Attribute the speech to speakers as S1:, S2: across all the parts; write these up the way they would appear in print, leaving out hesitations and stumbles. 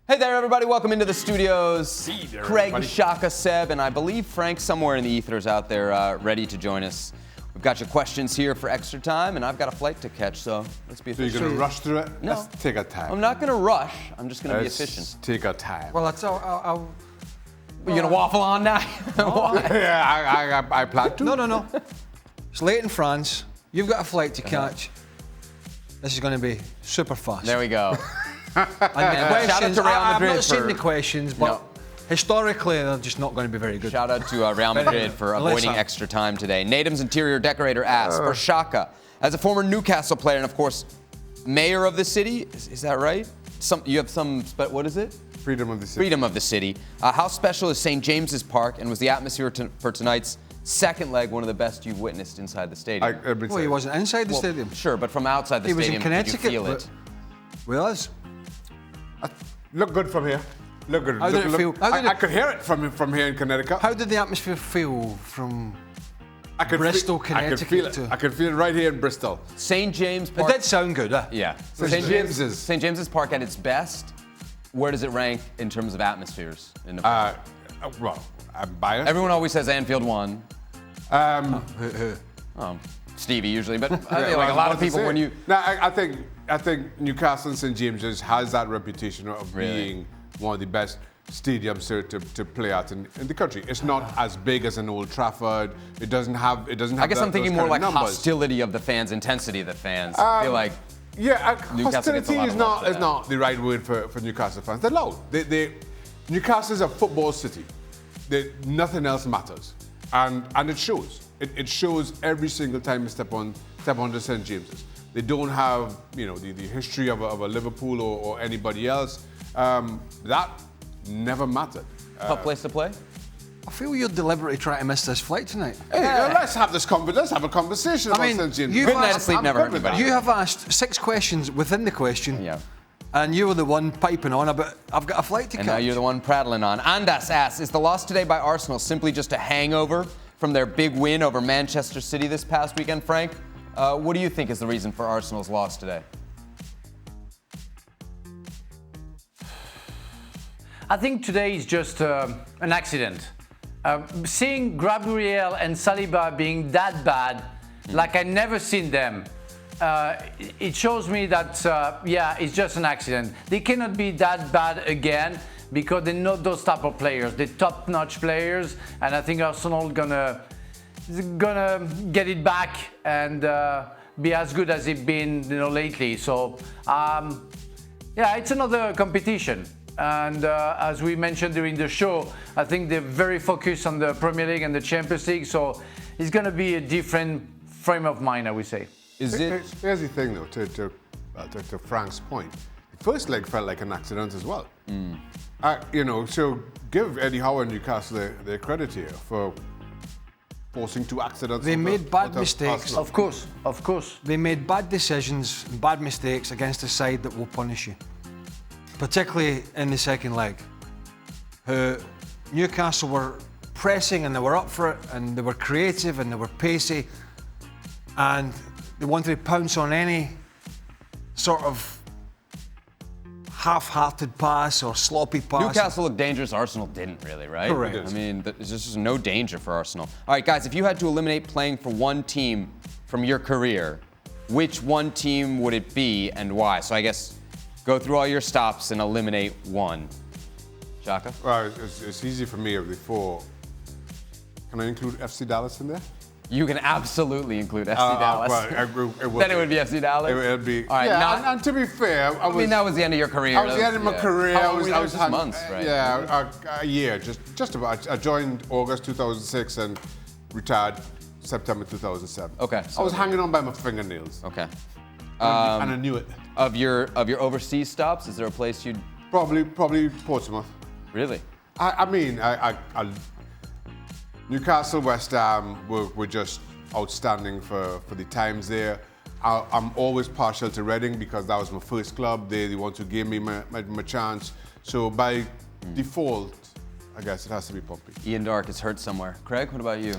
S1: Hey there, everybody. Welcome into the studios. Craig, Shaka, Seb, and I believe Frank somewhere in the ethers out there ready to join us. We've got your questions here for extra time, and I've got a flight to catch, so let's be efficient.
S2: So you're going to rush through it?
S1: No.
S2: Let's take our time.
S1: I'm not going to rush. I'm just going to be efficient.
S2: Take our time.
S3: Well, that's all.
S1: Are you going to waffle on now?
S2: Yeah, I plan to.
S3: No. It's late in France. You've got a flight to catch. This is going to be super fast.
S1: There we go.
S3: And the questions,
S1: Shout out to Real
S3: I've
S1: Madrid
S3: not seen
S1: for-
S3: the questions, but
S1: No.
S3: historically they're just not going to be very good.
S1: Shout out to Real Madrid for avoiding extra time today. Nadim's interior decorator asks, for Shaka, as a former Newcastle player and, of course, mayor of the city, is that right? You have what is it?
S2: Freedom of the city.
S1: Freedom of the city. How special is St. James's Park, and was the atmosphere for tonight's second leg one of the best you've witnessed inside the stadium?
S3: Well, he wasn't inside the stadium.
S1: Sure, but from outside the
S3: He was in
S1: stadium, did you
S3: Connecticut,
S1: feel it?
S3: With us.
S2: Look good from here. Look good.
S3: How did it feel?
S2: I could hear it from here in Connecticut.
S3: How did the atmosphere feel from Bristol, Connecticut?
S2: I could feel it right here in Bristol.
S1: St. James
S3: It
S1: Park.
S3: did sound good, huh?
S1: Yeah.
S2: St. James's.
S1: St. James's Park at its best. Where does it rank in terms of atmospheres? In the
S2: Well, I'm biased.
S1: Everyone always says Anfield won. Stevie usually, but I think like a lot of people when you.
S2: No, I think Newcastle and St. James's has that reputation of being one of the best stadiums to play at in the country. It's not as big as an Old Trafford. It doesn't have. I
S1: guess I'm thinking
S2: those
S1: more
S2: kind
S1: like
S2: of numbers.
S1: hostility of the fans, intensity of the fans. I feel like Newcastle gets a
S2: hostility
S1: lot
S2: is
S1: of love for that.
S2: not the right word for Newcastle fans. They're loud. Newcastle is a football city. Nothing else matters, and it shows. It shows every single time you step onto St. James's. They don't have the history of a Liverpool or anybody else. That never mattered.
S1: Tough place to play.
S3: I feel you're deliberately trying to miss this flight tonight.
S2: Hey, let's have a conversation about St. James's.
S1: Good night of sleep never hurt anybody.
S3: You have asked 6 questions within the question.
S1: Yeah.
S3: And you were the one piping on about, I've got a flight to catch.
S1: And now you're the one prattling on. Andas asks, is the loss today by Arsenal simply just a hangover from their big win over Manchester City this past weekend? Frank, what do you think is the reason for Arsenal's loss today?
S4: I think today is just an accident. Seeing Gabriel and Saliba being that bad, like I never seen them, it shows me that, it's just an accident. They cannot be that bad again because they're not those type of players. They're top-notch players, and I think Arsenal gonna get it back and be as good as they've been, lately. So, it's another competition. And as we mentioned during the show, I think they're very focused on the Premier League and the Champions League. So it's going to be a different frame of mind, I would say.
S2: Here's the thing, though, to Frank's point. The first leg felt like an accident as well. So give Eddie Howe and Newcastle their credit here for forcing 2 accidents.
S3: They made bad mistakes.
S4: Of course.
S3: They made bad decisions and bad mistakes against a side that will punish you. Particularly in the second leg. Newcastle were pressing and they were up for it and they were creative and they were pacey and they wanted to pounce on any sort of half-hearted pass or sloppy pass.
S1: Newcastle looked dangerous, Arsenal didn't really, right?
S3: Correct.
S1: I mean, there's just no danger for Arsenal. All right, guys, if you had to eliminate playing for one team from your career, which one team would it be and why? So I guess go through all your stops and eliminate one. Shaka?
S2: Well, it's easy for me of the 4. Can I include FC Dallas in there?
S1: You can absolutely include FC Dallas. Then it would be FC Dallas?
S2: It would be.
S1: All right,
S2: and to be fair,
S1: I mean, that was the end of your career.
S2: I was the end of my career.
S1: How long were you there? Just months, right?
S2: Yeah, a year, just about. I joined August 2006 and retired September 2007.
S1: Okay.
S2: I was hanging on by my fingernails.
S1: Okay.
S2: And I knew it.
S1: Of your overseas stops, is there a place you'd...
S2: Probably Portsmouth.
S1: Really?
S2: I mean, Newcastle, West Ham were just outstanding for the times there. I'm always partial to Reading because that was my first club. They want to give me my chance. So by default, I guess it has to be Pompey.
S1: Ian Dark is hurt somewhere. Craig, what about you?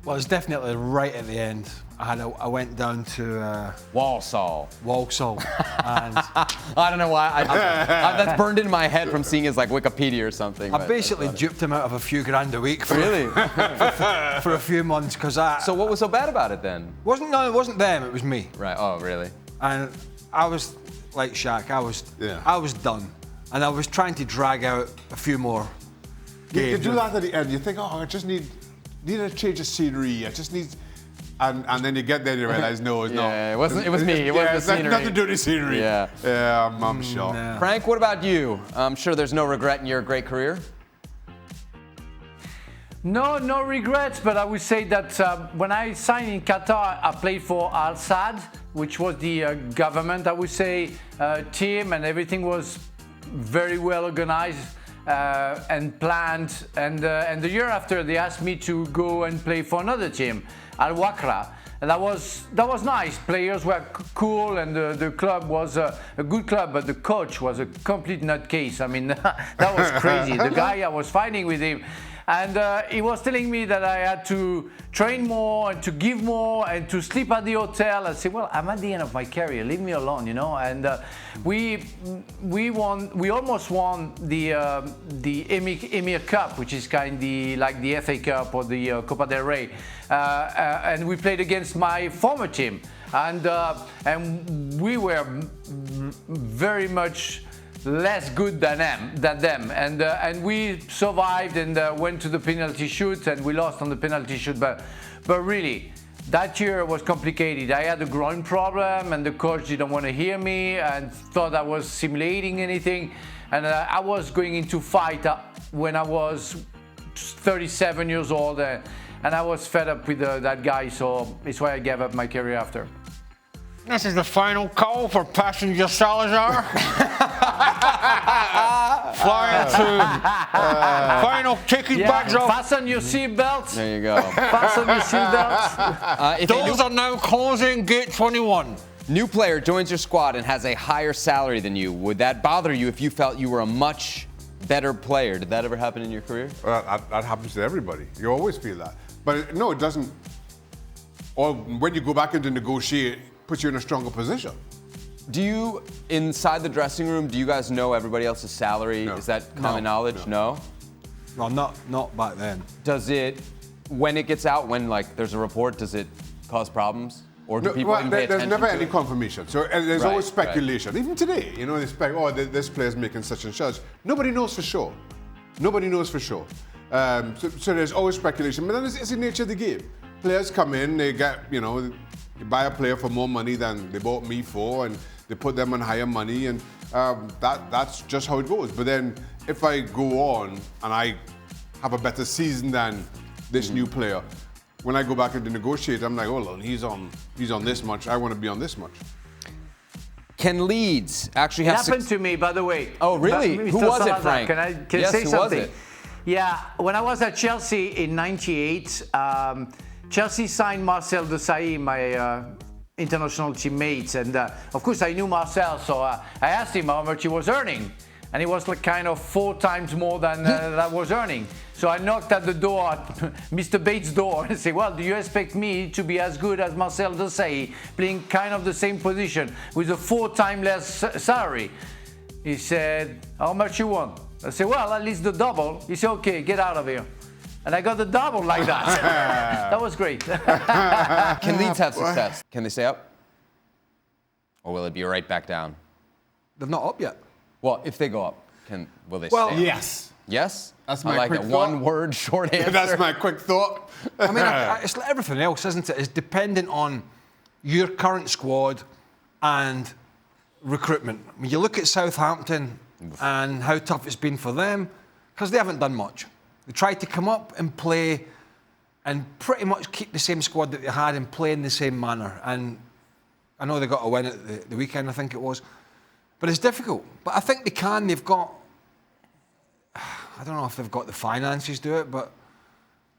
S3: Well, it's definitely right at the end. I went down to
S1: Walsall.
S3: Walsall, and
S1: I don't know why. That's burned in my head from seeing his like Wikipedia or something.
S3: I basically duped him out of a few grand a week for,
S1: Really?
S3: for a few months because
S1: So what was so bad about it then?
S3: it wasn't them, it was me.
S1: Right. Oh, really?
S3: And I was like Shaka,
S2: Yeah.
S3: I was done, and I was trying to drag out a few more
S2: You
S3: games.
S2: do that at the end. You think, oh, I just need a change of scenery. I just need, and then you get there and you realize, no, it's not.
S1: Yeah, it wasn't. It was me. It wasn't the scenery.
S2: Nothing to do with the scenery.
S1: Yeah.
S2: Yeah, I'm sure.
S3: Yeah.
S1: Frank, what about you? I'm sure there's no regret in your great career.
S4: No regrets, but I would say that when I signed in Qatar, I played for Al Sadd, which was the government, I would say, team, and everything was very well organized and planned. And the year after, they asked me to go and play for another team, Al Wakra. And that was nice. Players were cool, and the club was a good club, but the coach was a complete nutcase. I mean, that was crazy. The guy, I was fighting with him. And he was telling me that I had to train more and to give more and to sleep at the hotel. I said, well, I'm at the end of my career. Leave me alone, you know. And we almost won the Emir Cup, which is kind of like the FA Cup or the Copa del Rey. And we played against my former team, and we were very much less good than them, and we survived and went to the penalty shoot, and we lost on the penalty shoot. But really, that year was complicated. I had a groin problem, and the coach didn't want to hear me and thought I was simulating anything. And I was going into fight when I was 37 years old, and I was fed up with that guy. So it's why I gave up my career after.
S3: This is the final call for passenger Salazar. Flying to final ticket bags off.
S4: Fasten your seatbelts.
S1: There you go.
S4: Fasten your seatbelts.
S3: Doors are now closing, gate 21.
S1: New player joins your squad and has a higher salary than you. Would that bother you if you felt you were a much better player? Did that ever happen in your career?
S2: That happens to everybody. You always feel that. But no, it doesn't. Or when you go back into negotiate, puts you in a stronger position.
S1: Do you, inside the dressing room, do you guys know everybody else's salary?
S2: No.
S1: Is that common knowledge? No?
S3: No, not back then.
S1: Does it, when it gets out, when like there's a report, does it cause problems? Or do people even pay
S2: there's
S1: attention
S2: never
S1: to
S2: any
S1: it?
S2: confirmation. So there's
S1: Right,
S2: always speculation. Even today, you know, they this player's making such and such. Nobody knows for sure. Nobody knows for sure. So there's always speculation. But then it's the nature of the game. Players come in, they get, you know, you buy a player for more money than they bought me for, and they put them on higher money, and that's just how it goes. But then if I go on and I have a better season than this new player, when I go back and negotiate, I'm like, oh, well, he's on this much. I want to be on this much.
S1: Can Leeds actually have
S4: It happened to me, by the way.
S1: Oh, really?
S4: Mr.
S1: Who was it,
S4: Salazar,
S1: Frank?
S4: Can I
S1: Yes,
S4: say
S1: who was
S4: something?
S1: it?
S4: Yeah, when I was at Chelsea in '98, Chelsea signed Marcel Desailly, my international teammate, and of course I knew Marcel, so I asked him how much he was earning, and he was like kind of 4 times more than I was earning. So I knocked at the door, at Mr. Bates' door, and said, well, do you expect me to be as good as Marcel Desailly, playing kind of the same position with a 4 times less salary? He said, how much you want? I said, well, at least the double. He said, okay, get out of here. And I got the double like that. That was great.
S1: Can Leeds have success? Can they stay up? Or will it be right back down?
S3: They're not up yet.
S1: Well, if they go up, will they
S3: Well,
S1: stay up?
S2: Yes.
S1: Yes?
S2: That's
S1: I
S2: my
S1: like
S2: quick
S1: a
S2: thought.
S1: one-word short answer.
S2: That's my quick thought.
S3: I mean, it's like everything else, isn't it? It's dependent on your current squad and recruitment. When you look at Southampton and how tough it's been for them, because they haven't done much. They tried to come up and play and pretty much keep the same squad that they had and play in the same manner. And I know they got a win at the weekend, I think it was. But it's difficult. But I think they can. They've got... I don't know if they've got the finances to do it, but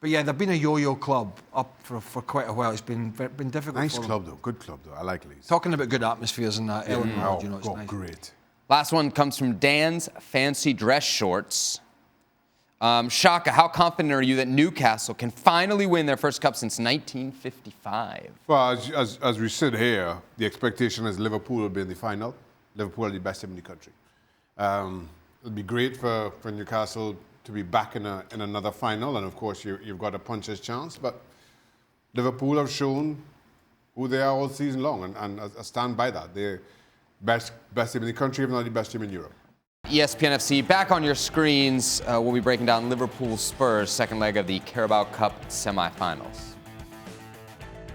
S3: yeah, they've been a yo-yo club up for quite a while. It's been difficult
S2: Nice
S3: for them.
S2: club, though. Good club, though. I like Leeds.
S3: Talking about good atmospheres and that, Ellen Road, you know, it's nice.
S2: Great.
S1: Last one comes from Dan's Fancy Dress Shorts. Shaka, how confident are you that Newcastle can finally win their first cup since 1955?
S2: Well, as we sit here, the expectation is Liverpool will be in the final. Liverpool are the best team in the country. It'll be great for Newcastle to be back in another final, and of course you've got a puncher's chance. But Liverpool have shown who they are all season long, and I stand by that. They're best team in the country, if not the best team in Europe.
S1: ESPN FC back on your screens. We'll be breaking down Liverpool Spurs second leg of the Carabao Cup semifinals.